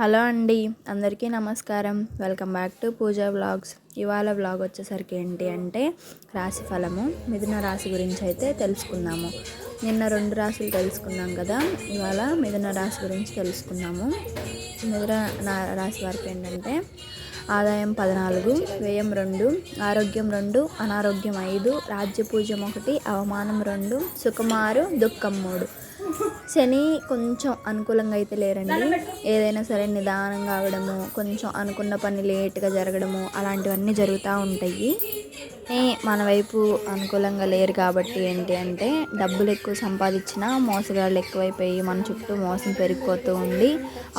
Hello అండి, అందరికీ నమస్కారం. Welcome back to Pooja vlogs. ఇవాళ వ్లాగ్ వచ్చేసరికి ఏంటి అంటే రాశి ఫలము మిథున రాశి గురించి అయితే తెలుసుకుందాము. నిన్న 2 రాశులు తెలుసుకున్నాం కదా, ఇవాళ మిథున రాశి గురించి తెలుసుకుందాము. మిథున రాశి వారికి ఏంటంటే ఆదాయం 14, వ్యయం 2, ఆరోగ్యం 2, అనారోగ్యం 5, రాజ్యపూజ్యం 1, అవమానం 2, సుఖం 6, దుఃఖం 3. శని కొంచెం అనుకూలంగా అయితే లేరండి. ఏదైనా సరే నిదానంగా అవడము, కొంచెం అనుకున్న పని లేట్గా జరగడము, అలాంటివన్నీ జరుగుతూ ఉంటాయి. మన వైపు అనుకూలంగా లేరు కాబట్టి ఏంటి అంటే డబ్బులు ఎక్కువ సంపాదించినా మోసగాళ్ళు ఎక్కువైపోయి మన చుట్టూ మోసం పెరిగిపోతూ ఉండి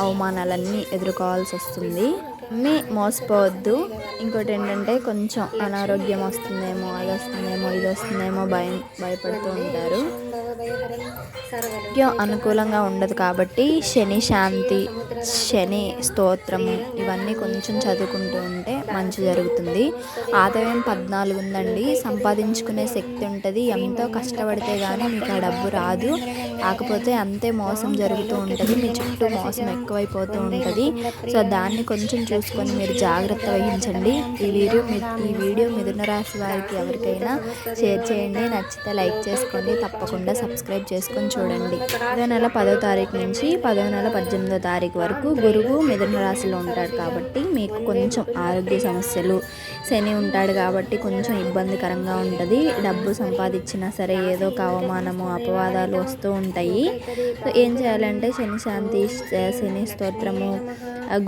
అవమానాలన్నీ ఎదుర్కోవాల్సి వస్తుంది. మోసపోవద్దు. ఇంకోటి ఏంటంటే కొంచెం అనారోగ్యం వస్తుందేమో, అది వస్తుందేమో, ఇది వస్తుందేమో భయపడుతూ ఉంటారు. అనుకూలంగా ఉండదు కాబట్టి శని శాంతి, శని స్తోత్రము ఇవన్నీ కొంచెం చదువుకుంటూ ఉంటే మంచి జరుగుతుంది. ఆదాయం 14 ఉందండి. సంపాదించుకునే శక్తి ఉంటుంది. ఎంతో కష్టపడితే కానీ మీకు ఆ డబ్బు రాదు. కాకపోతే అంతే మోసం జరుగుతూ ఉంటుంది. మీ చుట్టూ మోసం ఎక్కువైపోతూ ఉంటుంది. సో దాన్ని కొంచెం చూసుకొని మీరు జాగ్రత్త వహించండి. ఈ వీడియో మిథున రాశి వారికి ఎవరికైనా షేర్ చేయండి. నచ్చితే లైక్ చేసుకోండి. తప్పకుండా సబ్స్క్రైబ్ చేసుకొని చూడండి. ఇదే నెల 10వ తారీఖు నుంచి 10వ నెల 18వ తారీఖు వరకు గురువు మిథున రాశిలో ఉంటాడు కాబట్టి మీకు కొంచెం ఆరోగ్య సమస్యలు, శని ఉంటాడు కాబట్టి కొంచెం ఇబ్బందికరంగా ఉంటుంది. డబ్బు సంపాదించినా సరే ఏదో ఒక అవమానము, అపవాదాలు వస్తూ ఉంటాయి. ఏం చేయాలంటే శని శాంతి, శని స్తోత్రము,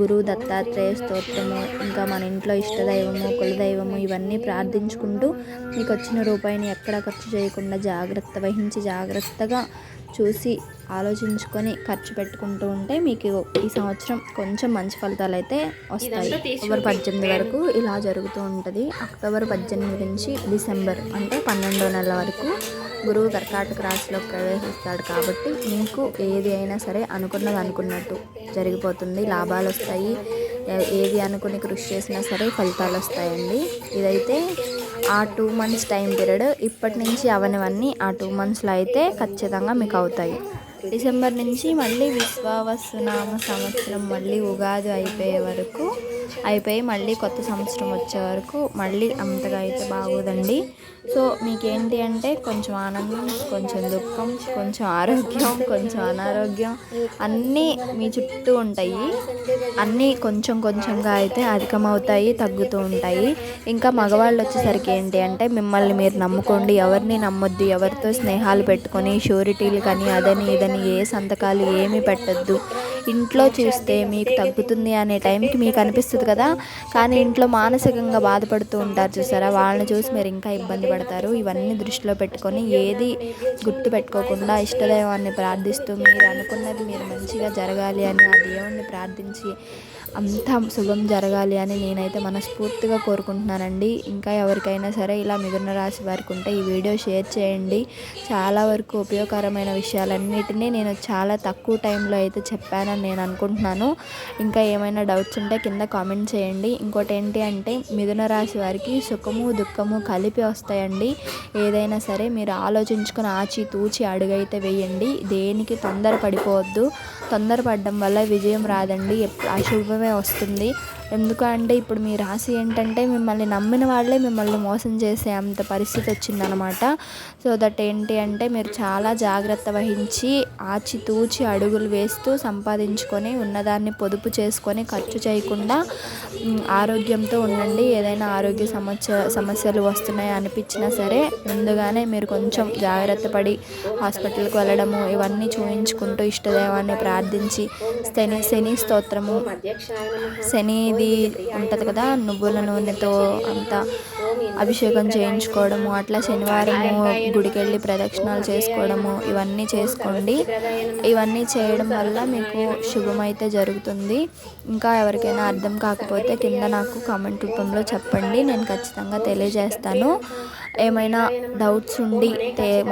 గురువు దత్తాత్రేయ స్తోత్రము, ఇంకా మన ఇంట్లో ఇష్టదైవము, కులదైవము ఇవన్నీ ప్రార్థించుకుంటూ మీకు వచ్చిన రూపాయిని ఎక్కడ ఖర్చు చేయకుండా జాగ్రత్త వహించి జాగ్రత్తగా చూసి ఆలోచించుకొని ఖర్చు పెట్టుకుంటూ ఉంటే మీకు ఈ సంవత్సరం కొంచెం మంచి ఫలితాలు అయితే వస్తాయి. అక్టోబర్ 18 వరకు ఇలా జరుగుతూ ఉంటుంది. అక్టోబర్ 18 నుంచి డిసెంబర్ అంటే 12వ నెల వరకు గురువు కర్కాటక రాశిలో ప్రవేశిస్తాడు కాబట్టి మీకు ఏది అయినా సరే అనుకున్నది అనుకున్నట్టు జరిగిపోతుంది. లాభాలు వస్తాయి. ఏది అనుకుని కృషి చేసినా సరే ఫలితాలు వస్తాయండి. ఇదైతే ఆ 2 మంత్స్ టైం పీరియడ్. ఇప్పటి నుంచి అవనివన్నీ ఆ 2 మంత్స్లో అయితే ఖచ్చితంగా మీకు అవుతాయి. డిసెంబర్ నుంచి మళ్ళీ విశ్వావసునామ సంవత్సరం, మళ్ళీ ఉగాది అయిపోయి మళ్ళీ కొత్త సంవత్సరం వచ్చే వరకు మళ్ళీ అంతగా అయితే బాగోదండి. సో మీకేంటి అంటే కొంచెం ఆనందం, కొంచెం దుఃఖం, కొంచెం ఆరోగ్యం, కొంచెం అనారోగ్యం అన్నీ మీ చుట్టూ ఉంటాయి. అన్నీ కొంచెం కొంచెంగా అయితే అధికమవుతాయి, తగ్గుతూ ఉంటాయి. ఇంకా మగవాళ్ళు వచ్చేసరికి ఏంటి అంటే మిమ్మల్ని మీరు నమ్ముకోండి, ఎవరిని నమ్మొద్దు. ఎవరితో స్నేహాలు పెట్టుకొని షూరిటీలు కానీ అదని ఇదని ఏ సంతకాలు ఏమీ పెట్టద్దు. ఇంట్లో చూస్తే మీకు తగ్గుతుంది అనే టైంకి మీకు అనిపిస్తుంది కదా, కానీ ఇంట్లో మానసికంగా బాధపడుతూ ఉంటారు చూసారా, వాళ్ళని చూసి మీరు ఇంకా ఇబ్బంది పడతారు. ఇవన్నీ దృష్టిలో పెట్టుకొని ఏది గుర్తు పెట్టుకోకుండా ఇష్టదైవాన్ని ప్రార్థిస్తూ మీరు అనుకున్నది మీరు మంచిగా జరగాలి అని ఆ దేవుణ్ణి ప్రార్థించి అంతా శుభం జరగాలి అని నేనైతే మనస్ఫూర్తిగా కోరుకుంటున్నానండి. ఇంకా ఎవరికైనా సరే ఇలా మిథున రాశి వారికి ఉంటే ఈ వీడియో షేర్ చేయండి. చాలా వరకు ఉపయోగకరమైన విషయాలన్నిటినీ నేను చాలా తక్కువ టైంలో అయితే చెప్పానని నేను అనుకుంటున్నాను. ఇంకా ఏమైనా డౌట్స్ ఉంటే కింద కామెంట్ చేయండి. ఇంకోటి ఏంటి అంటే మిథున రాశి వారికి సుఖము దుఃఖము కలిపి వస్తాయండి. ఏదైనా సరే మీరు ఆలోచించుకొని ఆచితూచి అడుగైతే వేయండి. దేనికి తొందరపడిపోవద్దు. తొందరపడడం వల్ల విజయం రాదండి, అశుభమే వస్తుంది. ఎందుకంటే ఇప్పుడు మీ రాశి ఏంటంటే మిమ్మల్ని నమ్మిన వాళ్ళే మిమ్మల్ని మోసం చేసే అంత పరిస్థితి వచ్చిందనమాట. సో దట్ ఏంటి అంటే మీరు చాలా జాగ్రత్త వహించి ఆచితూచి అడుగులు వేస్తూ సంపాదించుకొని ఉన్నదాన్ని పొదుపు చేసుకొని ఖర్చు చేయకుండా ఆరోగ్యంతో ఉండండి. ఏదైనా ఆరోగ్య సమస్యలు వస్తున్నాయి అనిపించినా సరే ముందుగానే మీరు కొంచెం జాగ్రత్త పడి హాస్పిటల్కి వెళ్ళడము, ఇవన్నీ చూయించుకుంటూ ఇష్టదైవాన్ని ప్రార్థించి శని స్తోత్రము, శనిది ఉంటుంది కదా, నువ్వుల నూనెతో అంతా అభిషేకం చేయించుకోవడము, అట్లా శనివారము గుడికి వెళ్ళి ప్రదక్షిణాలు చేసుకోవడము ఇవన్నీ చేసుకోండి. ఇవన్నీ చేయడం వల్ల మీకు శుభమైతే జరుగుతుంది. ఇంకా ఎవరికైనా అర్థం కాకపోతే కింద నాకు కామెంట్ రూపంలో చెప్పండి, నేను ఖచ్చితంగా తెలియజేస్తాను. ఏమైనా డౌట్స్ ఉండి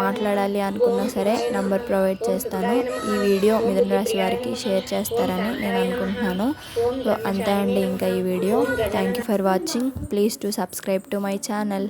మాట్లాడాలి అనుకున్నా సరే నంబర్ ప్రొవైడ్ చేస్తాను. ఈ వీడియో మిథున రాశి వారికి షేర్ చేస్తారని నేను అనుకుంటున్నాను. సో అంతే అండి ఇంకా ఈ video. Thank you for watching. Please to subscribe to my channel.